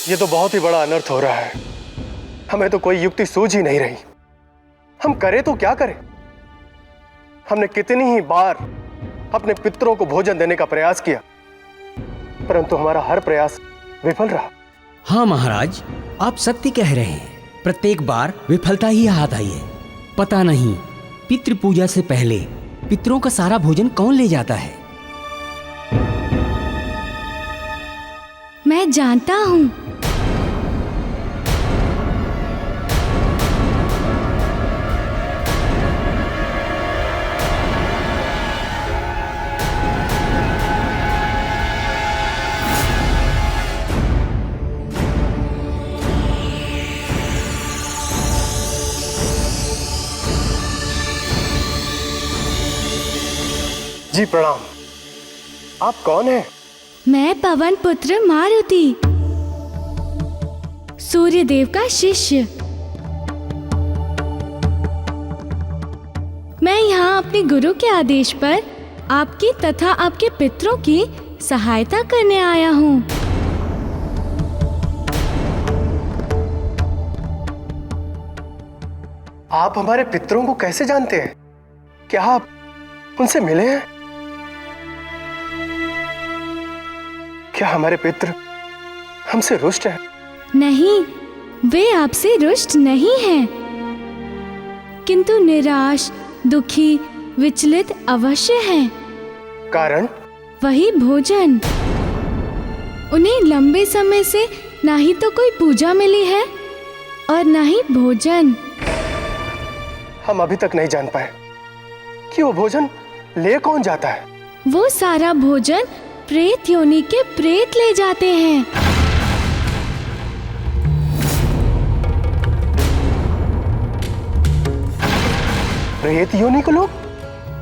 ये तो बहुत ही बड़ा अनर्थ हो रहा है। हमें तो कोई युक्ति सूझ ही नहीं रही। हम करें तो क्या करें? हमने कितनी ही बार अपने पितरों को भोजन देने का प्रयास किया, परंतु हमारा हर प्रयास विफल रहा। हाँ महाराज, आप सत्य कह रहे हैं। प्रत्येक बार विफलता ही हाथ आई है। पता नहीं पितृ पूजा से पहले पितरों का सारा भोजन कौन ले जाता है? मैं जानता हूँ। जी प्रणाम। आप कौन हैं? मैं पवन पुत्र मारुति, सूर्य देव का शिष्य। मैं यहाँ अपने गुरु के आदेश पर आपकी तथा आपके पितरों की सहायता करने आया हूँ। आप हमारे पितरों को कैसे जानते हैं? क्या आप उनसे मिले हैं? क्या हमारे पितर हमसे रुष्ट हैं? नहीं, वे आपसे रुष्ट नहीं हैं, किंतु निराश, दुखी, विचलित अवश्य हैं। कारण? वही भोजन। उन्हें लंबे समय से ना ही तो कोई पूजा मिली है और ना ही भोजन। हम अभी तक नहीं जान पाए कि वो भोजन ले कौन जाता है। वो सारा भोजन प्रेत योनि के प्रेत ले जाते हैं। प्रेत योनि को लोग?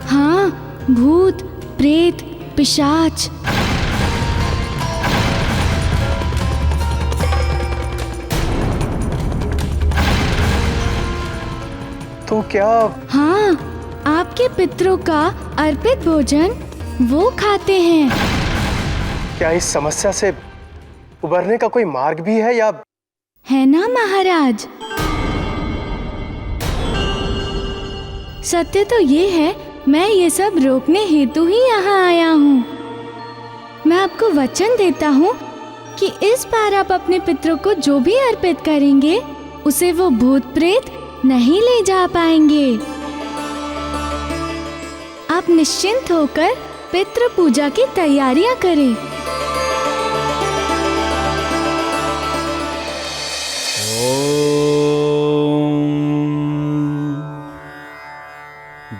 हाँ, भूत, प्रेत, पिशाच। तो क्या? हाँ, आपके पितरों का अर्पित भोजन वो खाते हैं। क्या इस समस्या से उबरने का कोई मार्ग भी है या? है ना महाराज। सत्य तो ये है, मैं ये सब रोकने हेतु ही यहाँ आया हूँ। मैं आपको वचन देता हूँ कि इस बार आप अपने पितरों को जो भी अर्पित करेंगे उसे वो भूत प्रेत नहीं ले जा पाएंगे। आप निश्चिंत होकर पितृ पूजा की तैयारियां करें।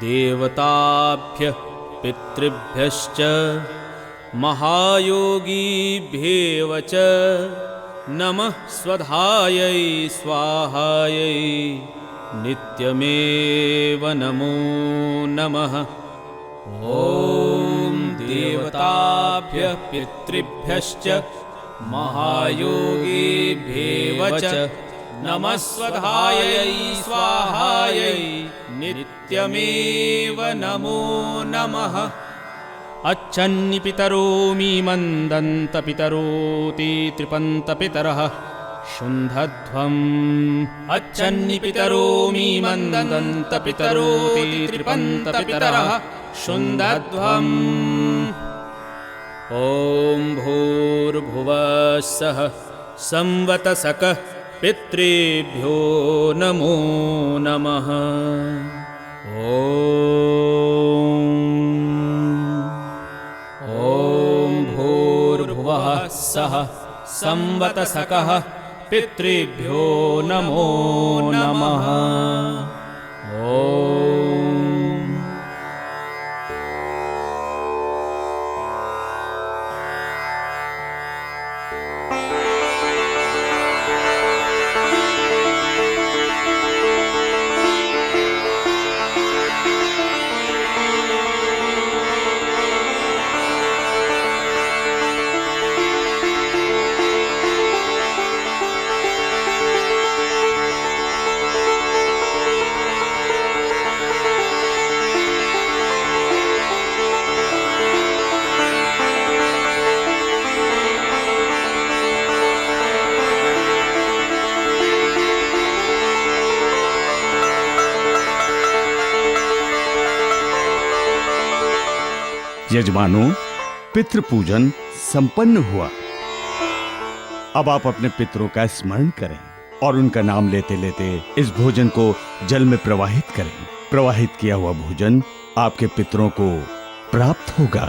देवताभ्यः पितृभ्यश्च महायोगीभ्येव च नमः स्वधायै स्वाहायै नित्यमेव नमो नमः। ॐ देवताभ्यः पितृभ्यश्च महायोगीभ्येव च नमः स्वधायै स्वाहायै नित्यमेव नमो नमः। अच्छन्निपितरो मीमन्दन्तपितरोति त्रिपन्तपितरः शुन्धध्वम्। अच्छन्निपितरो मीमन्दन्तपितरोति त्रिपन्तपितरः शुन्धध्वम्। ॐ भूर्भुवः संवतसकः पितृभ्यो नमो नमः। ॐ भूर्भुवः सः संवतसकः पितृभ्यो नमो नमः। यजमानों, पितृ पूजन संपन्न हुआ। अब आप अपने पितरों का स्मरण करें और उनका नाम लेते लेते इस भोजन को जल में प्रवाहित करें। प्रवाहित किया हुआ भोजन आपके पितरों को प्राप्त होगा।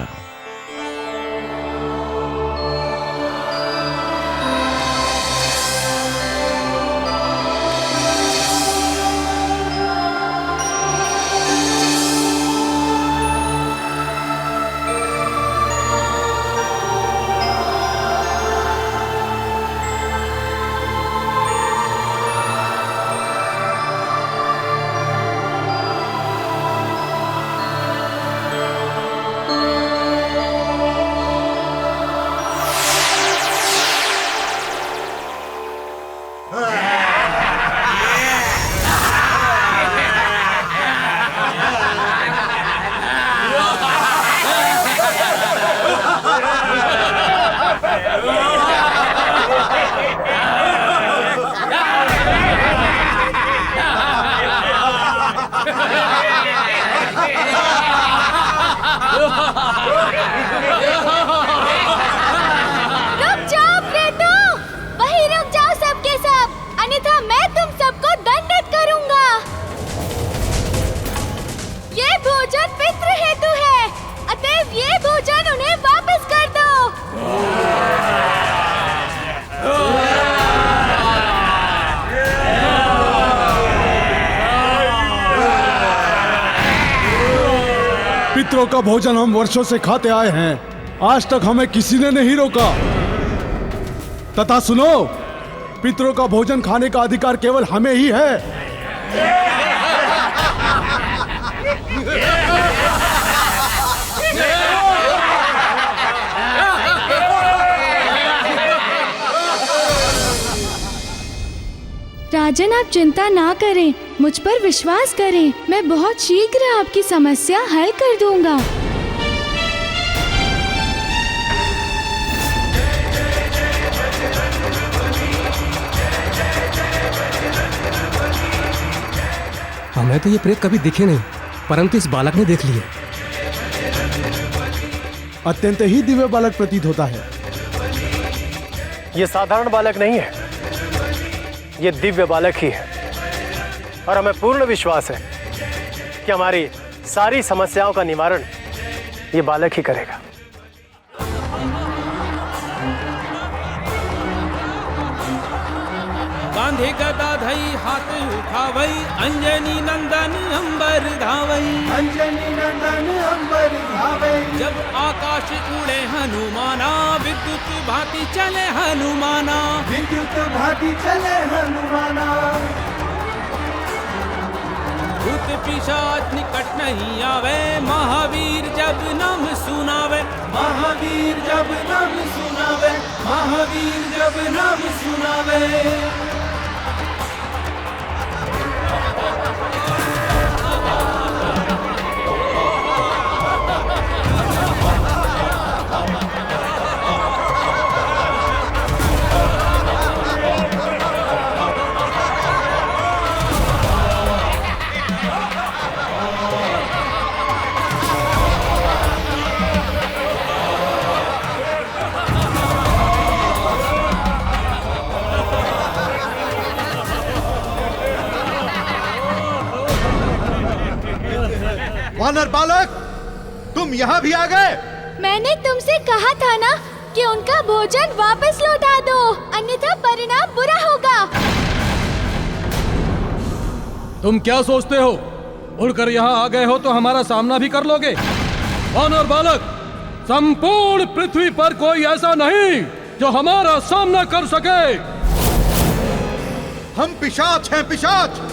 पितरों का भोजन हम वर्षों से खाते आए हैं, आज तक हमें किसी ने नहीं रोका। तथा सुनो, पितरों का भोजन खाने का अधिकार केवल हमें ही है। राजन, आप चिंता ना करें, मुझ पर विश्वास करें। मैं बहुत शीघ्र आपकी समस्या हल कर दूंगा। हमें तो ये प्रेत कभी दिखे नहीं, परंतु इस बालक ने देख लिए। अत्यंत ही दिव्य बालक प्रतीत होता है। ये साधारण बालक नहीं है, ये दिव्य बालक ही है। और हमें पूर्ण विश्वास है कि हमारी सारी समस्याओं का निवारण ये बालक ही करेगा। बांधे गदा धई हाथ उठावई, अंजनी नंदन अंबर धावई, अंजनी नंदन अंबर धावई। जब आकाश उड़े हनुमाना, विद्युत भांति चले हनुमाना, विद्युत भांति चले हनुमाना। भूत पिशाच निकट नहीं आवे, महावीर जब नाम सुनावे, महावीर जब नाम सुनावे, महावीर जब नाम सुनावे। वानर बालक, तुम यहाँ भी आ गए? मैंने तुमसे कहा था ना कि उनका भोजन वापस लौटा दो, अन्यथा परिणाम बुरा होगा। तुम क्या सोचते हो, उड़कर यहाँ आ गए हो तो हमारा सामना भी कर लोगे? वानर बालक, संपूर्ण पृथ्वी पर कोई ऐसा नहीं जो हमारा सामना कर सके। हम पिशाच हैं, पिशाच।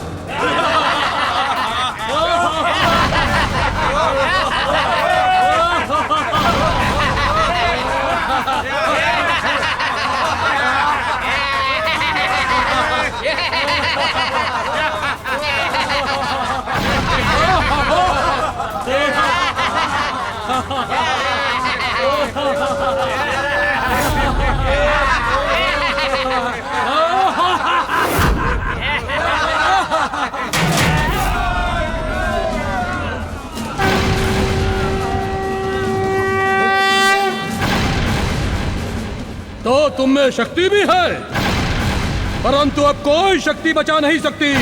तुम में शक्ति भी है, परंतु अब कोई शक्ति बचा नहीं सकती।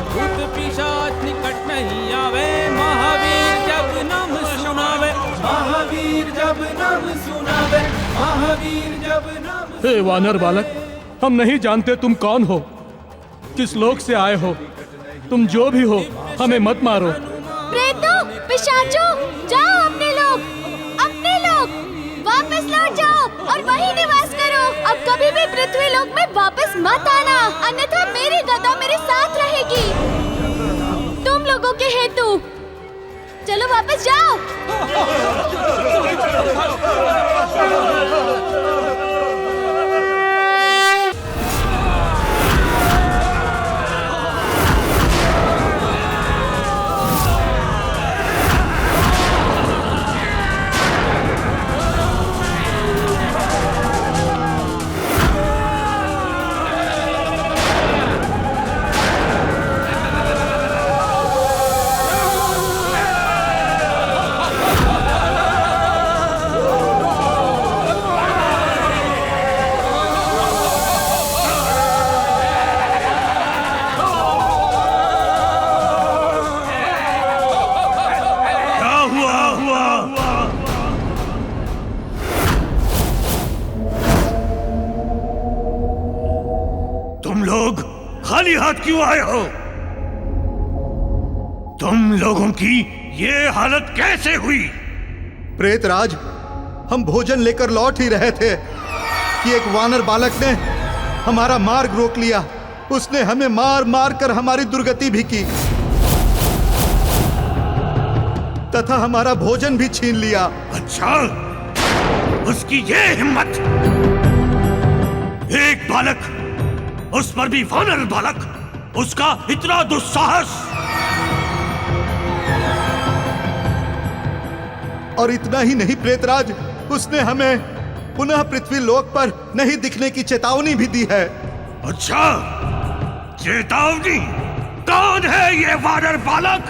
भूत पिशाच निकट नहीं आवे, महावीर जब नाम सुनावे, महावीर जब नाम सुनावे, महावीर जब नाम। हे वानर बालक, हम नहीं जानते तुम कौन हो, किस लोक से आए हो। तुम जो भी हो, हमें मत मारो। प्रेतों, पिशाचों, जाओ अपने लोक वापस लौट जाओ और वहीं निवास करो। अब कभी भी पृथ्वी लोक में वापस मत आना, अन्यथा मेरी गदा मेरे साथ रहेगी। तुम लोगों के हेतु चलो वापस जाओ। तुम लोग खाली हाथ क्यों आए हो? तुम लोगों की ये हालत कैसे हुई? प्रेतराज, हम भोजन लेकर लौट ही रहे थे कि एक वानर बालक ने हमारा मार्ग रोक लिया। उसने हमें मार मार कर हमारी दुर्गति भी की तथा हमारा भोजन भी छीन लिया। अच्छा, उसकी ये हिम्मत! एक बालक, उस पर भी वानर बालक, उसका इतना दुस्साहस! और इतना ही नहीं प्रेतराज, उसने हमें पुनः पृथ्वी लोक पर नहीं दिखने की चेतावनी भी दी है। अच्छा, चेतावनी? कौन है ये वानर बालक?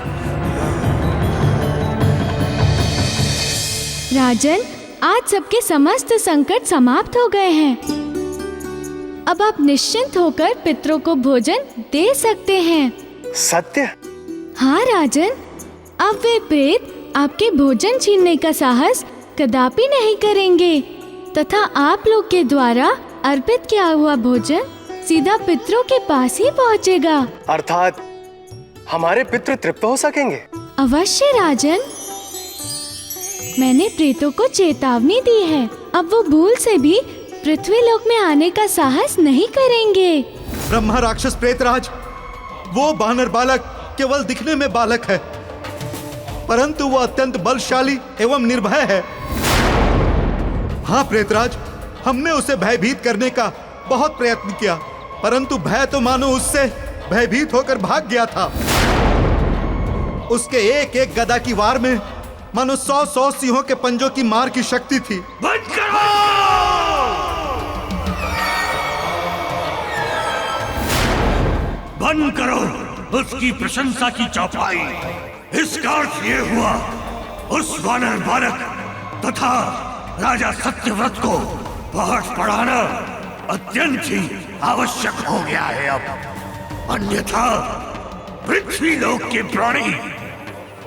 राजन, आज सबके समस्त संकट समाप्त हो गए हैं। अब आप निश्चिंत होकर पितरों को भोजन दे सकते हैं। सत्य? हाँ राजन, अब वे प्रेत आपके भोजन छीनने का साहस कदापि नहीं करेंगे तथा आप लोग के द्वारा अर्पित किया हुआ भोजन सीधा पितरों के पास ही पहुँचेगा। अर्थात हमारे पितृ तृप्त हो सकेंगे? अवश्य राजन, मैंने प्रेतों को चेतावनी दी है। अब वो भूल से भी पृथ्वी लोक में आने का साहस नहीं करेंगे। ब्रह्मा राक्षस प्रेतराज, वो वानर बालक केवल दिखने में बालक है, परंतु वो अत्यंत बलशाली एवं निर्भय है। हाँ प्रेतराज, हमने उसे भयभीत करने का बहुत प्रयत्न किया, परंतु भय तो मानो उससे भयभीत होकर भाग गया था। उसके एक एक गदा की वार में मानो 100 सिंहों के पंजों की मार की शक्ति थी। बंद करो! बंद करो उसकी प्रशंसा की चौपाई। इसका अर्थ ये हुआ, उस वानर बालक तथा राजा सत्यव्रत को पाठ पढ़ाना अत्यंत ही आवश्यक हो गया है अब। अन्यथा पृथ्वी लोक के प्राणी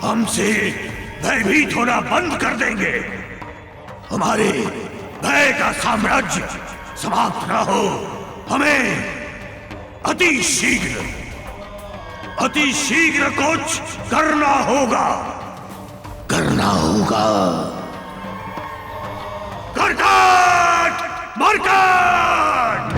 हमसे भयभीत होना बंद कर देंगे। हमारे भय का साम्राज्य समाप्त न हो, हमें अति शीघ्र कुछ करना होगा। मरकट!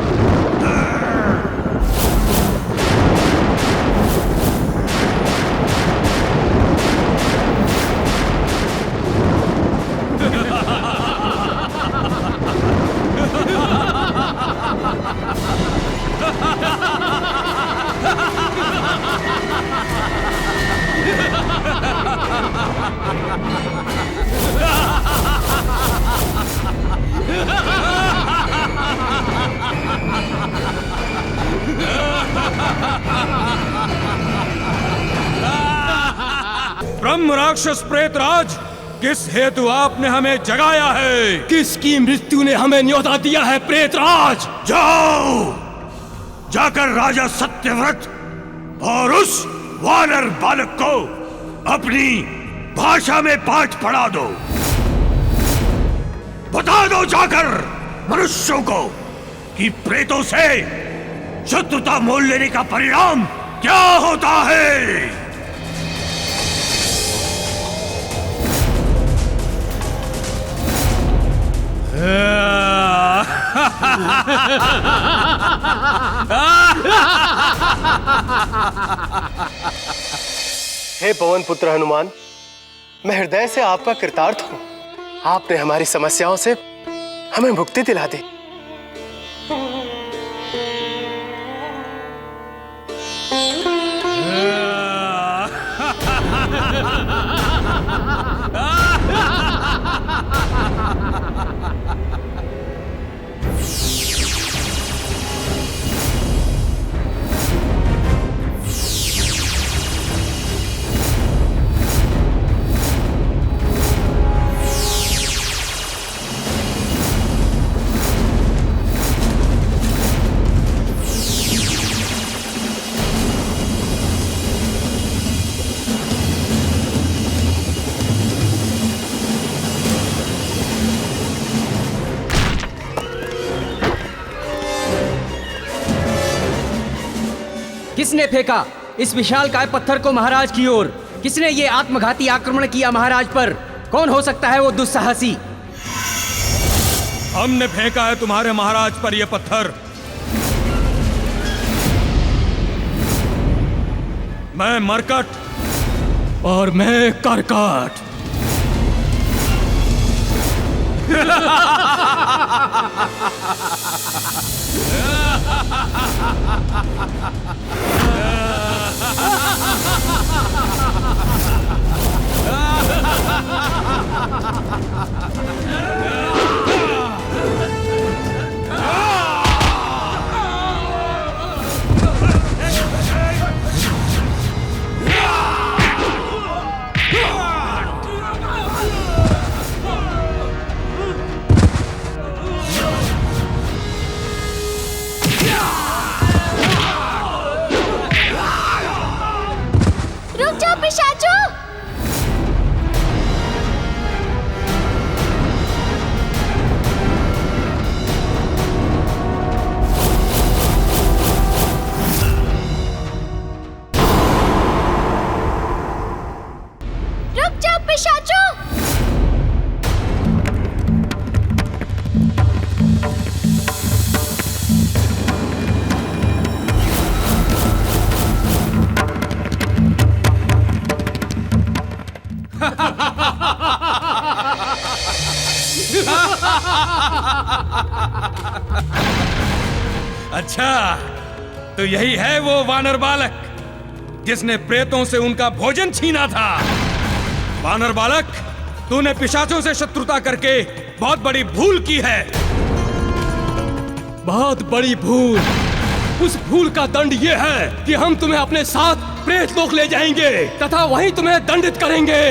ब्रह्म राक्षस प्रेतराज, किस हेतु आपने हमें जगाया है? किसकी मृत्यु ने हमें न्योता दिया है प्रेतराज? जाओ, जाकर राजा सत्यव्रत और उस वानर बालक को अपनी भाषा में पाठ पढ़ा दो। बता दो जाकर मनुष्यों को कि प्रेतों से शत्रुता मोल लेने का परिणाम क्या होता है। हे पवन पुत्र हनुमान, मैं हृदय से आपका कृतार्थ हूं। आपने हमारी समस्याओं से हमें मुक्ति दिला दी। किसने फेंका इस विशालकाय पत्थर को महाराज की ओर? किसने ये आत्मघाती आक्रमण किया महाराज पर? कौन हो सकता है वो दुस्साहसी? हमने फेंका है तुम्हारे महाराज पर यह पत्थर। मैं मरकट और मैं करकट। रुक जाओ पिशाचों! रुक जाओ पिशाचों! अच्छा, तो यही है वो वानर बालक जिसने प्रेतों से उनका भोजन छीना था। वानर बालक, तूने पिशाचों से शत्रुता करके बहुत बड़ी भूल की है। बहुत बड़ी भूल। उस भूल का दंड ये है कि हम तुम्हें अपने साथ प्रेत लोक ले जाएंगे तथा वहीं तुम्हें दंडित करेंगे।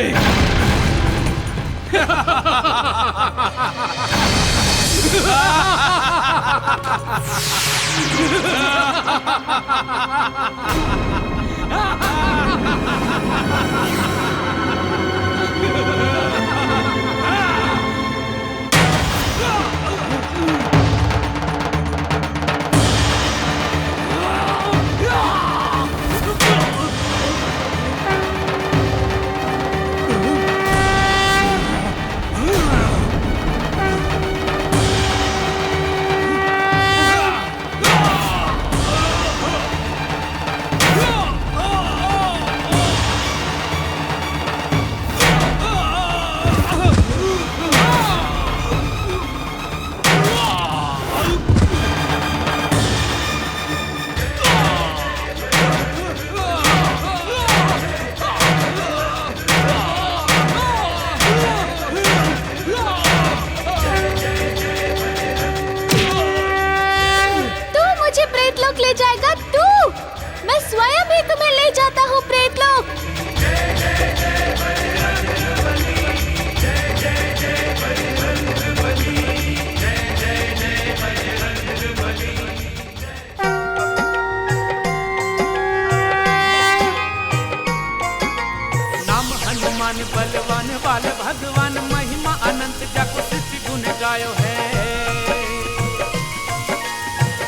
हनुमान बलवान बाल भगवान महिमा अनंत जाको सृष्टि गुण गायो है।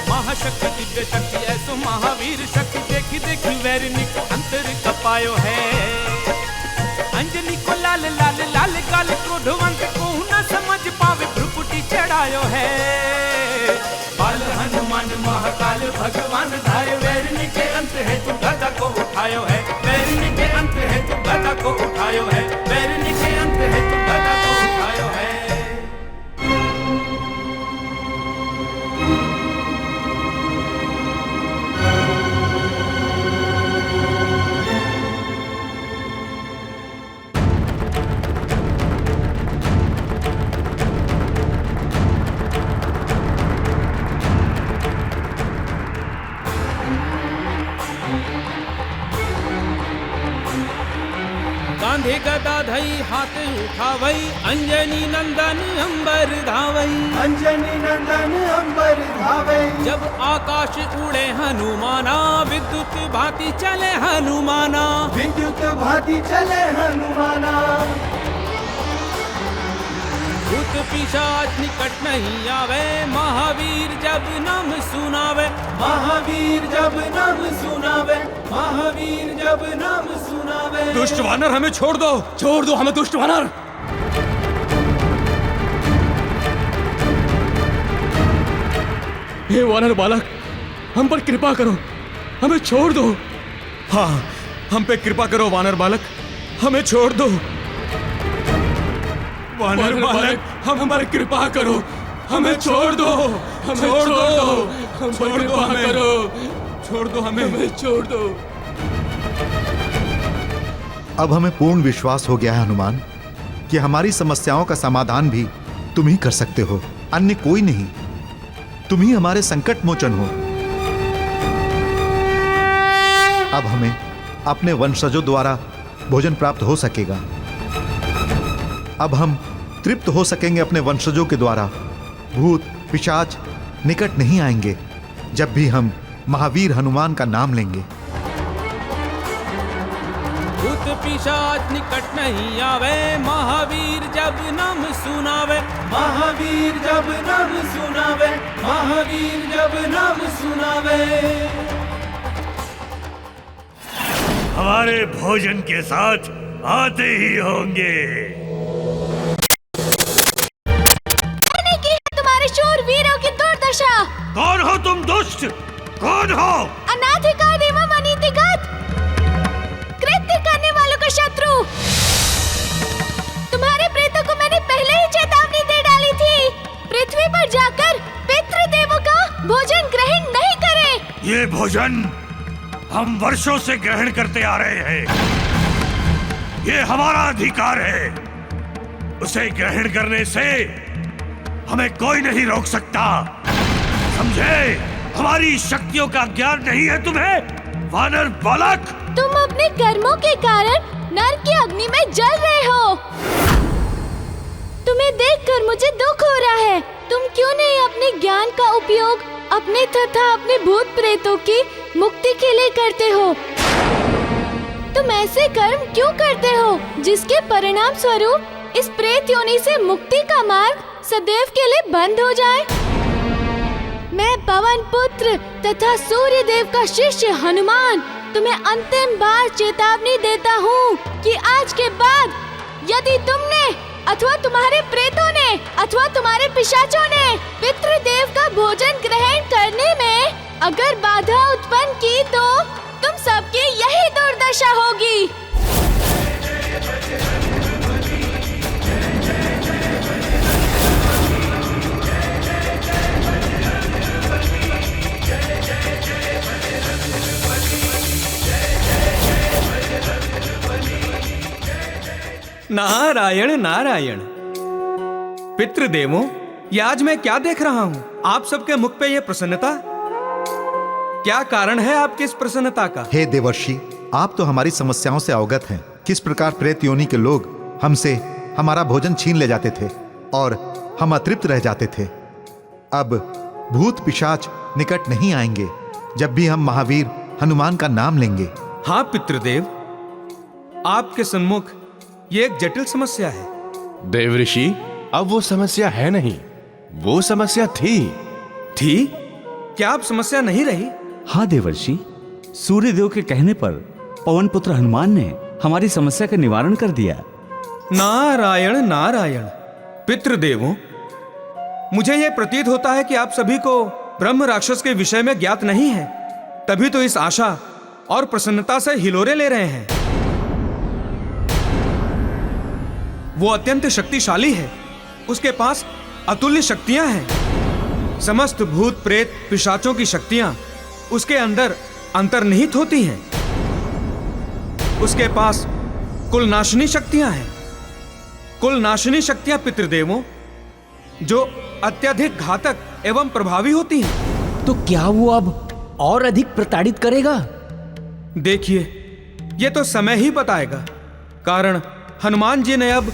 महाशक्ति दिव्य शक्ति ऐसो महावीर शक्ति देखी देखी वैरिणी को अंतर कपायो है। अंजनी को लाल लाल लाल गाल क्रोधवंत को न समझ पावे भ्रुकुटी चढ़ायो है। बाल हनुमान महाकाल भगवान धाय वैरिणी के अंत है तू गदा को उठायो है। वैरिणी के अंत है तू गदा को उठायो है। वैरिणी के अंत है तू गदा को उठायो है। कांधे गदा धई हाथ उठावई अंजनी नंदन अंबर धावई। अंजनी नंदन अंबर धावई जब आकाश उड़े हनुमाना विद्युत भांति चले हनुमाना। विद्युत भांति चले हनुमाना। भूत पिशाच निकट नहीं आवे महावीर जब नाम सुनावे। महावीर जब नाम सुनावे। महावीर जब नाम सुनावे। दुष्ट वानर हमें छोड़ दो हमें दुष्ट वानर। हे वानर बालक हम पर कृपा करो हमें छोड़ दो। हाँ हम पे कृपा करो वानर बालक हमें छोड़ दो। वानर बालक हम पर कृपा करो हमें छोड़ दो। हमें छोड़ दो। छोड़ दो हमें करो। छोड़ दो हमें छोड़ दो। अब हमें पूर्ण विश्वास हो गया है हनुमान कि हमारी समस्याओं का समाधान भी तुम ही कर सकते हो, अन्य कोई नहीं। तुम ही हमारे संकट मोचन हो। अब हमें अपने वंशजों द्वारा भोजन प्राप्त हो सकेगा। अब हम तृप्त हो सकेंगे अपने वंशजों के द्वारा। भूत पिशाच निकट नहीं आएंगे जब भी हम महावीर हनुमान का नाम लेंगे। भूत पिशाच निकट नहीं आवे महावीर जब नाम सुनावे। महावीर जब नाम सुनावे। महावीर जब नाम सुनावे। हमारे भोजन के साथ आते ही होंगे। तुम्हारे शूरवीरों की दुर्दशा। कौन हो तुम दुष्ट? कौन हो? अनाधिकार एवं अनीतिगत कृत्य करने वालों का शत्रु। तुम्हारे प्रेतों को मैंने पहले ही चेतावनी दे डाली थी। पृथ्वी पर जाकर पितृदेवों का भोजन ग्रहण नहीं करें। ये भोजन हम वर्षों से ग्रहण करते आ रहे हैं। ये हमारा अधिकार है। उसे ग्रहण करने से हमें कोई नहीं रोक सकता। समझे? हमारी शक्तियों का ज्ञान नहीं है तुम्हें वानर बालक। तुम अपने कर्मों के कारण नरक की अग्नि में जल रहे हो। तुम्हें देखकर मुझे दुख हो रहा है। तुम क्यों नहीं अपने ज्ञान का उपयोग अपने तथा अपने भूत प्रेतों की मुक्ति के लिए करते हो? तुम ऐसे कर्म क्यों करते हो जिसके परिणाम स्वरूप इस प्रेत योनि से मुक्ति का मार्ग सदैव के लिए बंद हो जाए? मैं पवन पुत्र तथा सूर्य देव का शिष्य हनुमान तुम्हें अंतिम बार चेतावनी देता हूँ कि आज के बाद यदि तुमने अथवा तुम्हारे प्रेतों ने अथवा तुम्हारे पिशाचों ने पितृदेव का भोजन ग्रहण करने में अगर बाधा उत्पन्न की तो तुम सबकी यही दुर्दशा होगी। नारायण नारायण। पितृदेवों, ये आज मैं क्या देख रहा हूँ? आप सबके मुख पे ये प्रसन्नता, क्या कारण है आपकी इस प्रसन्नता का? हे देवर्षि, आप तो हमारी समस्याओं से अवगत हैं। किस प्रकार प्रेत योनि के लोग हमसे हमारा भोजन छीन ले जाते थे और हम अतृप्त रह जाते थे। अब भूत पिशाच निकट नहीं आएंगे जब भी हम महावीर हनुमान का नाम लेंगे। हाँ पितृदेव, आपके सन्मुख ये एक जटिल समस्या है। देवऋषि, अब वो समस्या है नहीं, वो समस्या थी। क्या अब समस्या नहीं रही? हाँ देवर्षि, सूर्यदेव के कहने पर पवन पुत्र हनुमान ने हमारी समस्या का निवारण कर दिया। नारायण नारायण। पितृदेवों, मुझे यह प्रतीत होता है कि आप सभी को ब्रह्म राक्षस के विषय में ज्ञात नहीं है, तभी तो इस आशा और प्रसन्नता से हिलोरे ले रहे हैं। वो अत्यंत शक्तिशाली है, उसके पास अतुल्य शक्तियां हैं। समस्त भूत प्रेत पिशाचों की शक्तियां उसके अंदर अंतर्निहित होती हैं। उसके पास कुलनाशिनी शक्तियां हैं। कुलनाशिनी शक्तियां पितृदेवों, जो अत्यधिक घातक एवं प्रभावी होती हैं। तो क्या वो अब और अधिक प्रताड़ित करेगा? देखिए, ये तो समय ही बताएगा। कारण हनुमान जी ने अब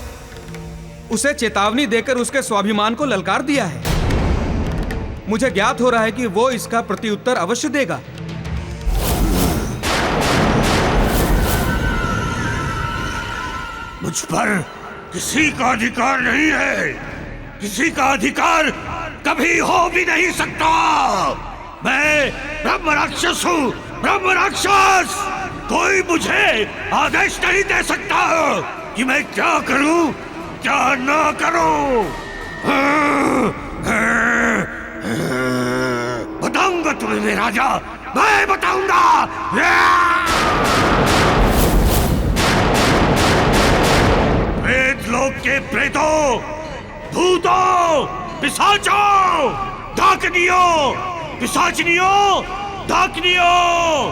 उसे चेतावनी देकर उसके स्वाभिमान को ललकार दिया है। मुझे ज्ञात हो रहा है कि वो इसका प्रत्युत्तर अवश्य देगा। मुझ पर किसी का अधिकार नहीं है, किसी का अधिकार कभी हो भी नहीं सकता। मैं ब्रह्म राक्षस हूँ, ब्रह्म राक्षस। कोई मुझे आदेश नहीं दे सकता कि मैं क्या करूं, क्या ना करूं। बताऊंगा तुम्हें मैं राजा, मैं बताऊंगा। प्रेत लोक के प्रेतों, भूतों, पिशाचों, डाकनियों, पिशाचनियों, डाकनियों,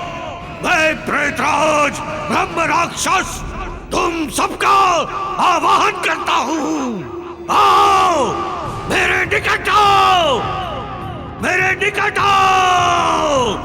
मैं प्रेतराज ब्रह्म राक्षस तुम सबका आवाहन करता हूँ। आओ मेरे निकट आओ, मेरे निकट आओ।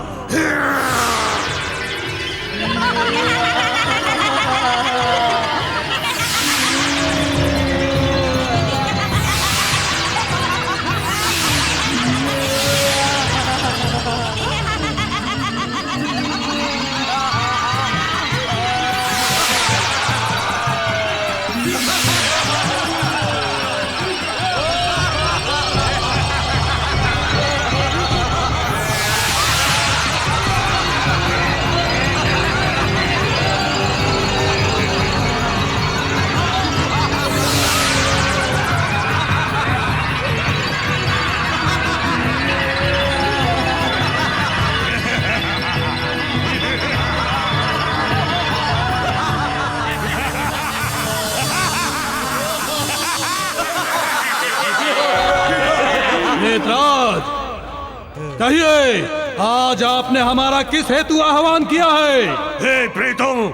कहिए, आज आपने हमारा किस हेतु आह्वान किया है? हे प्रेतों,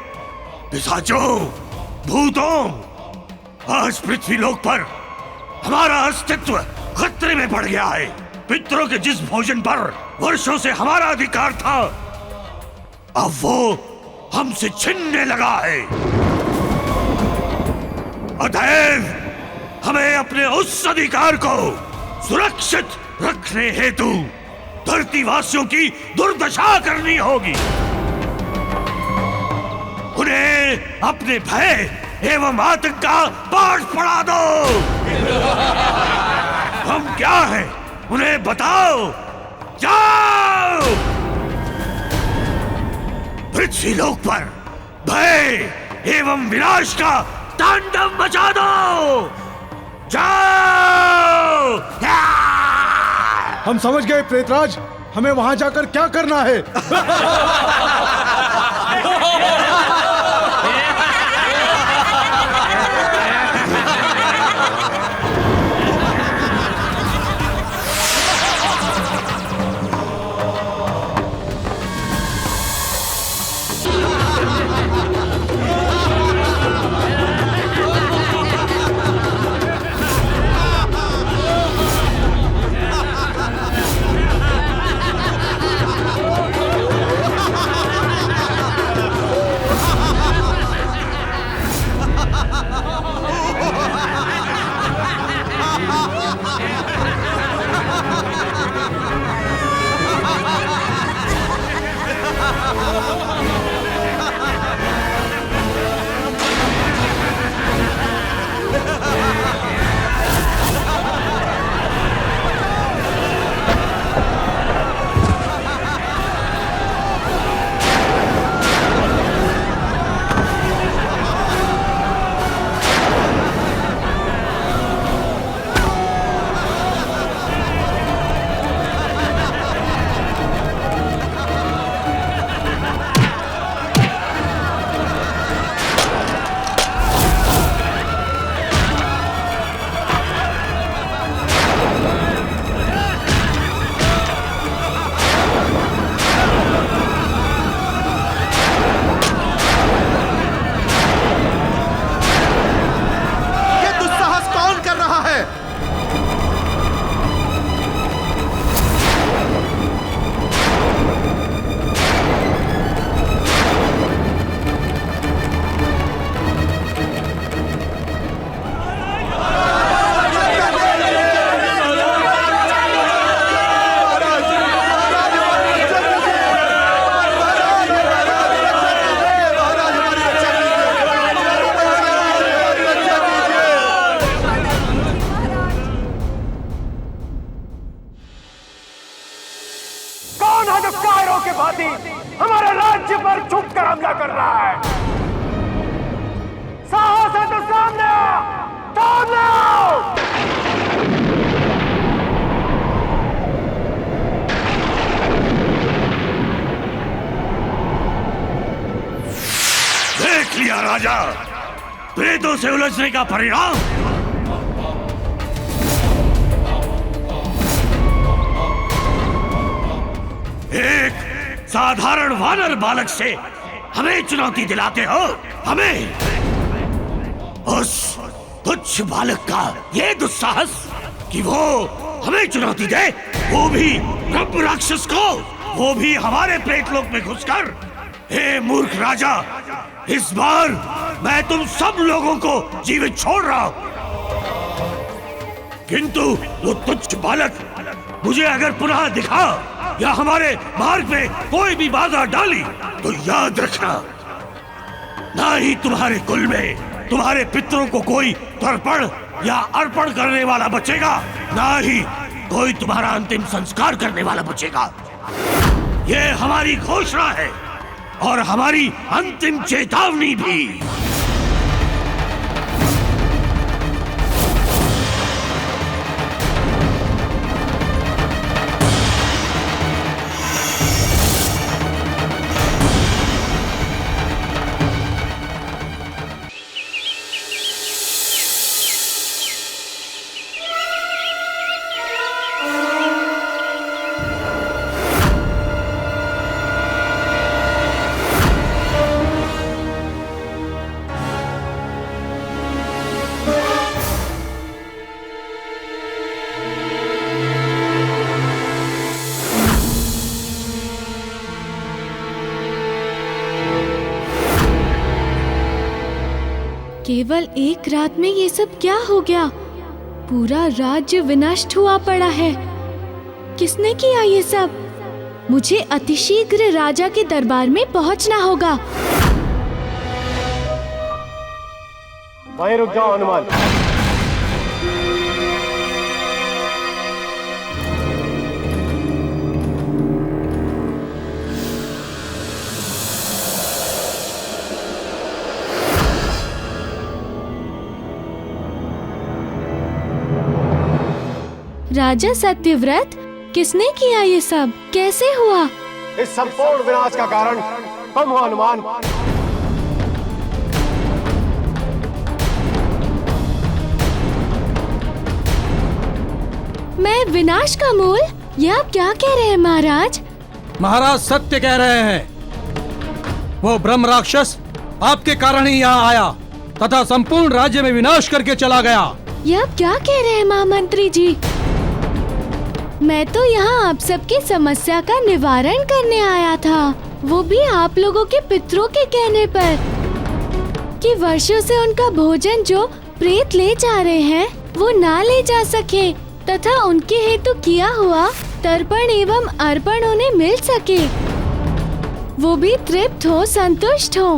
पिशाचों, भूतों, आज पृथ्वी लोक पर हमारा अस्तित्व खतरे में पड़ गया है। पितरों के जिस भोजन पर वर्षों से हमारा अधिकार था, अब वो हमसे छिनने लगा है। अतएव हमें अपने उस अधिकार को सुरक्षित रखने हेतु धरतीवासियों की दुर्दशा करनी होगी। उन्हें अपने भय एवं आतंक का पाठ पढ़ा दो। हम क्या हैं, उन्हें बताओ। जाओ पृथ्वी लोक पर भय एवं विनाश का तांडव मचा दो। जाओ। हम समझ गए प्रेतराज, हमें वहां जाकर क्या करना है। क्या कर रहा है? साहस है तो सामने आ! सामने आओ! देख लिया राजा, प्रेतों से उलझने का परिणाम। एक साधारण वानर बालक से हमें चुनौती दिलाते हो? हमें? उस तुच्छ बालक का ये दुस्साहस कि वो हमें चुनौती दे, वो भी ब्रह्म राक्षस को, वो भी हमारे प्रेतलोक में घुसकर। हे मूर्ख राजा, इस बार मैं तुम सब लोगों को जीवित छोड़ रहा हूं, किंतु वो तुच्छ बालक मुझे अगर पुनः दिखा या हमारे मार्ग में कोई भी बाधा डाली तो याद रखना, ना ही तुम्हारे कुल में तुम्हारे पितरों को कोई तर्पण या अर्पण करने वाला बचेगा, ना ही कोई तुम्हारा अंतिम संस्कार करने वाला बचेगा। ये हमारी घोषणा है और हमारी अंतिम चेतावनी भी। केवल एक रात में ये सब क्या हो गया? पूरा राज्य विनष्ट हुआ पड़ा है। किसने किया ये सब? मुझे अतिशीघ्र राजा के दरबार में पहुंचना होगा। वहीं रुक जाओ हनुमान। राजा सत्यव्रत, किसने किया ये सब? कैसे हुआ? इस संपूर्ण विनाश का कारण तुम हो हनुमान। मैं विनाश का मूल? ये आप क्या कह रहे हैं महाराज? महाराज सत्य कह रहे हैं। वो ब्रह्म राक्षस आपके कारण ही यहाँ आया तथा संपूर्ण राज्य में विनाश करके चला गया। ये आप क्या कह रहे हैं महामंत्री जी? मैं तो यहाँ आप सबकी समस्या का निवारण करने आया था, वो भी आप लोगों के पितरों के कहने पर, कि वर्षों से उनका भोजन जो प्रेत ले जा रहे हैं वो ना ले जा सके तथा उनके हेतु किया हुआ तर्पण एवं अर्पण उन्हें मिल सके, वो भी तृप्त हो, संतुष्ट हो।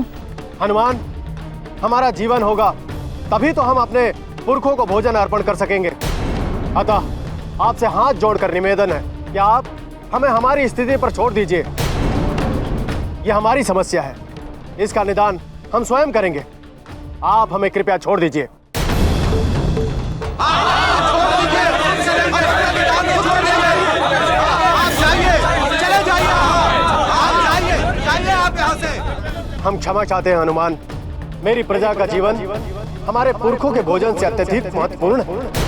हनुमान, हमारा जीवन होगा तभी तो हम अपने पुरखों को भोजन अर्पण कर सकेंगे। अतः आपसे हाथ जोड़कर निवेदन है कि आप हमें हमारी स्थिति पर छोड़ दीजिए। यह हमारी समस्या है, इसका निदान हम स्वयं करेंगे। आप हमें कृपया छोड़ दीजिए। हम क्षमा चाहते हैं हनुमान। मेरी प्रजा का जीवन हमारे पुरखों के भोजन से अत्यधिक महत्वपूर्ण है।